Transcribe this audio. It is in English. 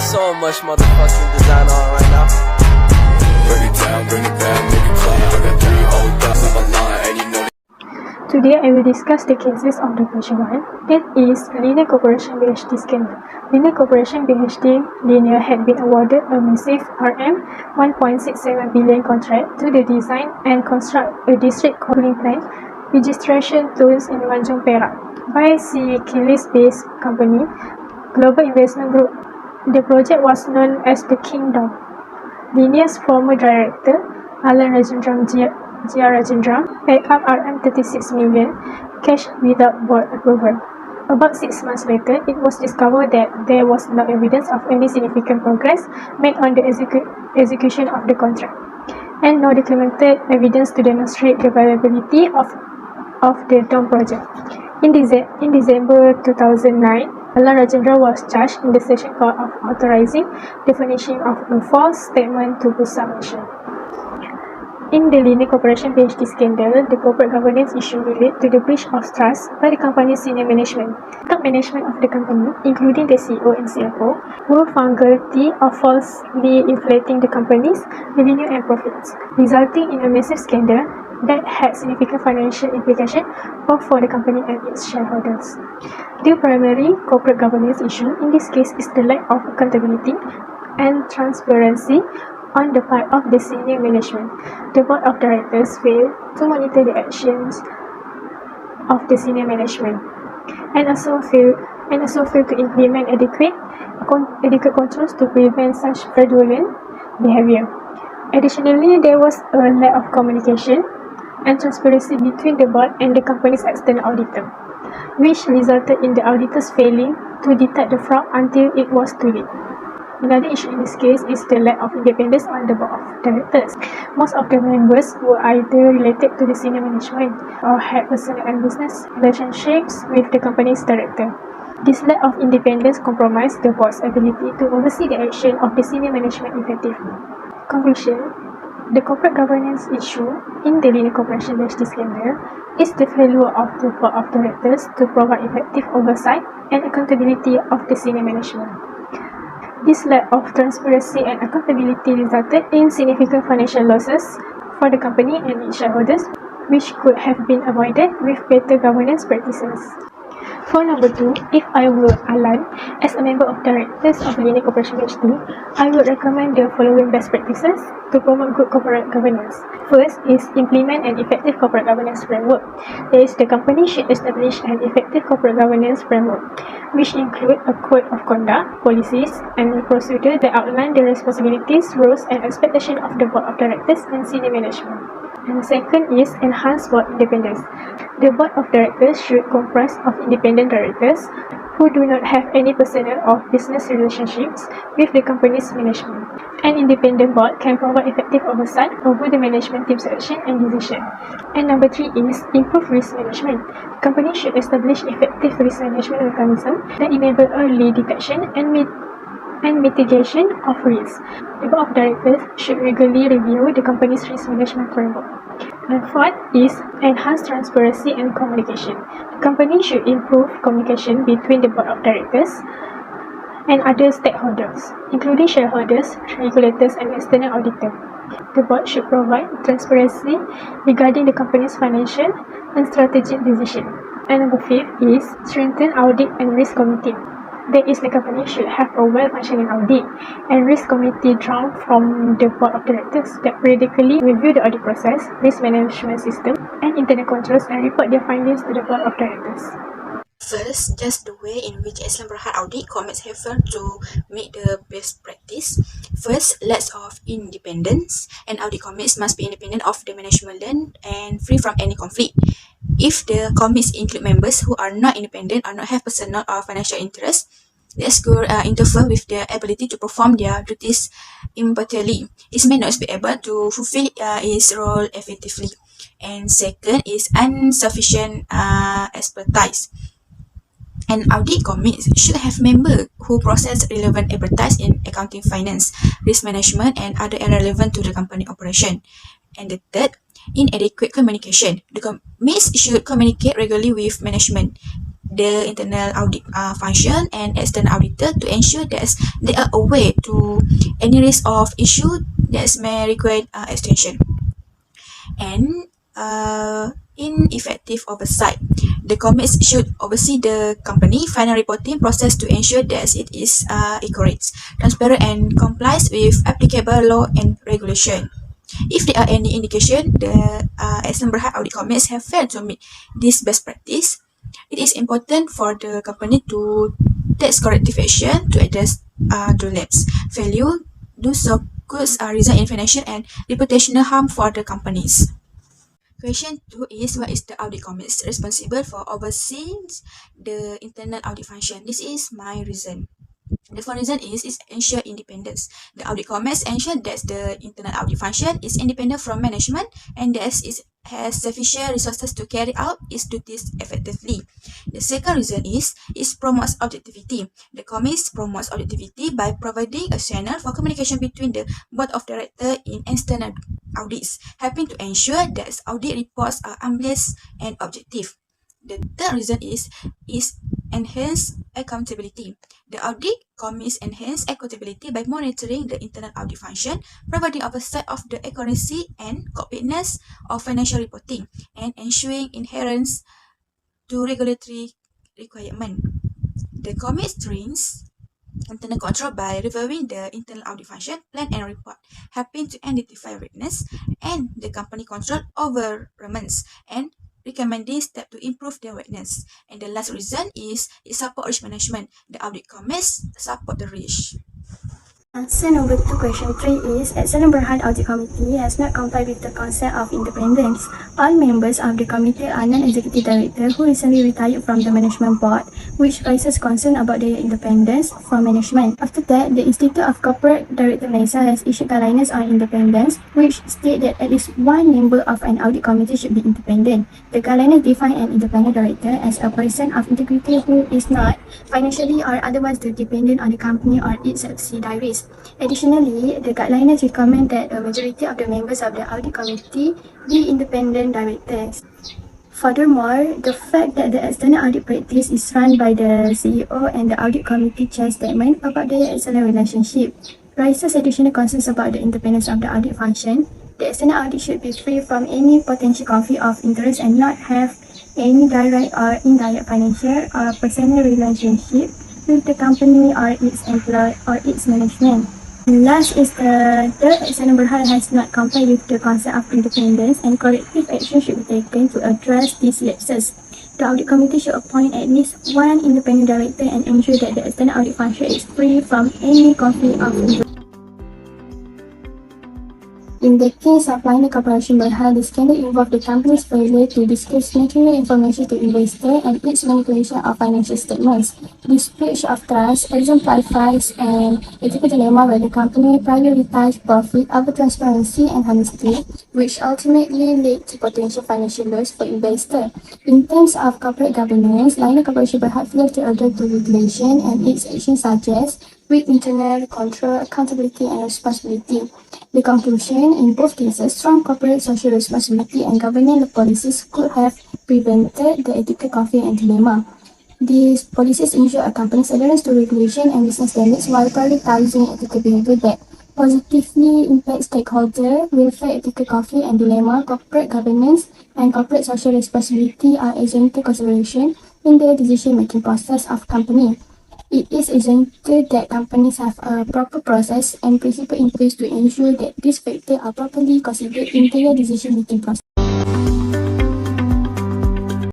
so much motherfucking design on right now. Bring it down, make it clap. I got 3 old thoughts on my line, and you know. Today I will discuss the cases of the first one, that is Linear Corporation BHD scandal. Linear Corporation BHD Linear had been awarded a massive Rm 1.67 billion contract to the design and construct a district cooling plant registration zones in Tanjung Perak by Kelis-based company Global Investment Group. The project was known as the Kingdom. Linear's former director, Alan Rajendram, paid up Rm 36 million cash without board approval. About 6 months later, it was discovered that there was no evidence of any significant progress made on the execution of the contract, and no documented evidence to demonstrate the viability of the Dome project. In December 2009, Alan Rajendra was charged in the Session Court of authorizing the furnishing of a false statement to Bursa Malaysia. In the Linear Corporation BHD scandal, the corporate governance issue relate to the breach of trust by the company's senior management. Top management of the company, including the CEO and CFO, were found guilty of falsely inflating the company's revenue and profits, resulting in a massive scandal that had significant financial implications both for the company and its shareholders. The primary corporate governance issue in this case is the lack of accountability and transparency on the part of the senior management. The board of directors failed to monitor the actions of the senior management and also failed to implement adequate controls to prevent such fraudulent behavior. Additionally, there was a lack of communication and transparency between the board and the company's external auditor, which resulted in the auditors failing to detect the fraud until it was too late. Another issue in this case is the lack of independence on the board of directors. Most of the members were either related to the senior management or had personal and business relationships with the company's director. This lack of independence compromised the board's ability to oversee the action of the senior management effectively. Conclusion: the corporate governance issue in the Linear Corporation BHD scandal is the failure of the board of directors to provide effective oversight and accountability of the senior management. This lack of transparency and accountability resulted in significant financial losses for the company and its shareholders, which could have been avoided with better governance practices. For number 2, if I were Alan, as a member of directors of Linear Corporation BHD, I would recommend the following best practices to promote good corporate governance. First is implement an effective corporate governance framework. That is, the company should establish an effective corporate governance framework, which include a code of conduct, policies, and procedures that outline the responsibilities, roles, and expectations of the board of directors and senior management. And the second is enhance board independence. The board of directors should comprise of independent directors who do not have any personal or business relationships with the company's management. An independent board can provide effective oversight over the management team's action and decision. And number 3 is improve risk management. The company should establish effective risk management mechanisms that enable early detection and mitigation of risk. The board of directors should regularly review the company's risk management framework. And fourth is enhance transparency and communication. The company should improve communication between the board of directors and other stakeholders, including shareholders, regulators, and external auditors. The board should provide transparency regarding the company's financial and strategic decisions. And number 5 is strengthen audit and risk committee. That is, the company should have a well-functioning audit and risk committee drawn from the board of directors that periodically review the audit process, risk management system, and internal controls and report their findings to the board of directors. First, just the way in which Islam Berhad Audit commits effort to make the best practice. First, lots of independence. An audit commits must be independent of the management and free from any conflict. If the commits include members who are not independent or not have personal or financial interest, this could interfere with their ability to perform their duties impartially. This may not be able to fulfill its role effectively. And second is insufficient expertise. An audit committee should have members who possess relevant expertise in accounting, finance, risk management, and other areas relevant to the company operation. And the third, inadequate communication. The committees should communicate regularly with management. the internal audit function and external auditor to ensure that they are aware to any risk of issue that may require extension. And in effective oversight, the committee should oversee the company final reporting process to ensure that it is accurate, transparent, and complies with applicable law and regulation. If there are any indication the Islam Berhad Audit Committees have failed to meet this best practice, it is important for the company to take corrective action to address the lapse. Failure do so could result in financial and reputational harm for the companies. Question 2 is, what is the audit committee responsible for overseeing the internal audit function? This is my reason. The first reason is ensure independence. The audit committee ensure that the internal audit function is independent from management and that it has sufficient resources to carry out its duties effectively. The second reason is promotes objectivity. The committee promotes objectivity by providing a channel for communication between the board of directors in external audits, helping to ensure that audit reports are unbiased and objective. The third reason is enhance accountability. The audit committee enhance accountability by monitoring the internal audit function, providing oversight of the accuracy and completeness of financial reporting, and ensuring adherence to regulatory requirement. The committee strengthens internal control by reviewing the internal audit function, plan and report, helping to identify weakness and the company control over remnants and recommending steps to improve their weakness. And the last reason is it support risk management. The audit committee support the risk. Answer number 2, question 3 is, Islam Berhad Audit Committee has not complied with the concept of independence. All members of the committee are non-executive directors who recently retired from the management board, which raises concern about their independence from management. After that, the Institute of Corporate Director Malaysia has issued guidelines on independence, which state that at least one member of an audit committee should be independent. The guidelines define an independent director as a person of integrity who is not financially or otherwise dependent on the company or its subsidiaries. Additionally, the guidelines recommend that a majority of the members of the audit committee be independent directors. Furthermore, the fact that the external audit practice is run by the CEO and the audit committee chair statement about their excellent relationship raises additional concerns about the independence of the audit function. The external audit should be free from any potential conflict of interest and not have any direct or indirect financial or personal relationship with the company or its employee or its management. Last is the Islam Berhad has not complied with the concept of independence and corrective action should be taken to address these lapses. The audit committee should appoint at least one independent director and ensure that the external audit function is free from any conflict of interest. In the case of Liner Corporation Berhad, the scandal involved the company's failure to disclose material information to investors and its manipulation of financial statements. This breach of trust exemplifies an ethical dilemma where the company prioritized profit over transparency and honesty, which ultimately led to potential financial loss for investors. In terms of corporate governance, Liner Corporation Berhad failed to adhere to regulation and its actions suggest weak internal control, accountability and responsibility. The conclusion, in both cases, strong corporate social responsibility and governance policies could have prevented the ethical conflict and dilemma. These policies ensure a company's adherence to regulation and business standards while prioritizing ethical behavior that positively impacts stakeholder welfare. Ethical conflict and dilemma, corporate governance, and corporate social responsibility are essential consideration in the decision-making process of company. It is essential that companies have a proper process and principle in place to ensure that these factors are properly considered in their decision-making process.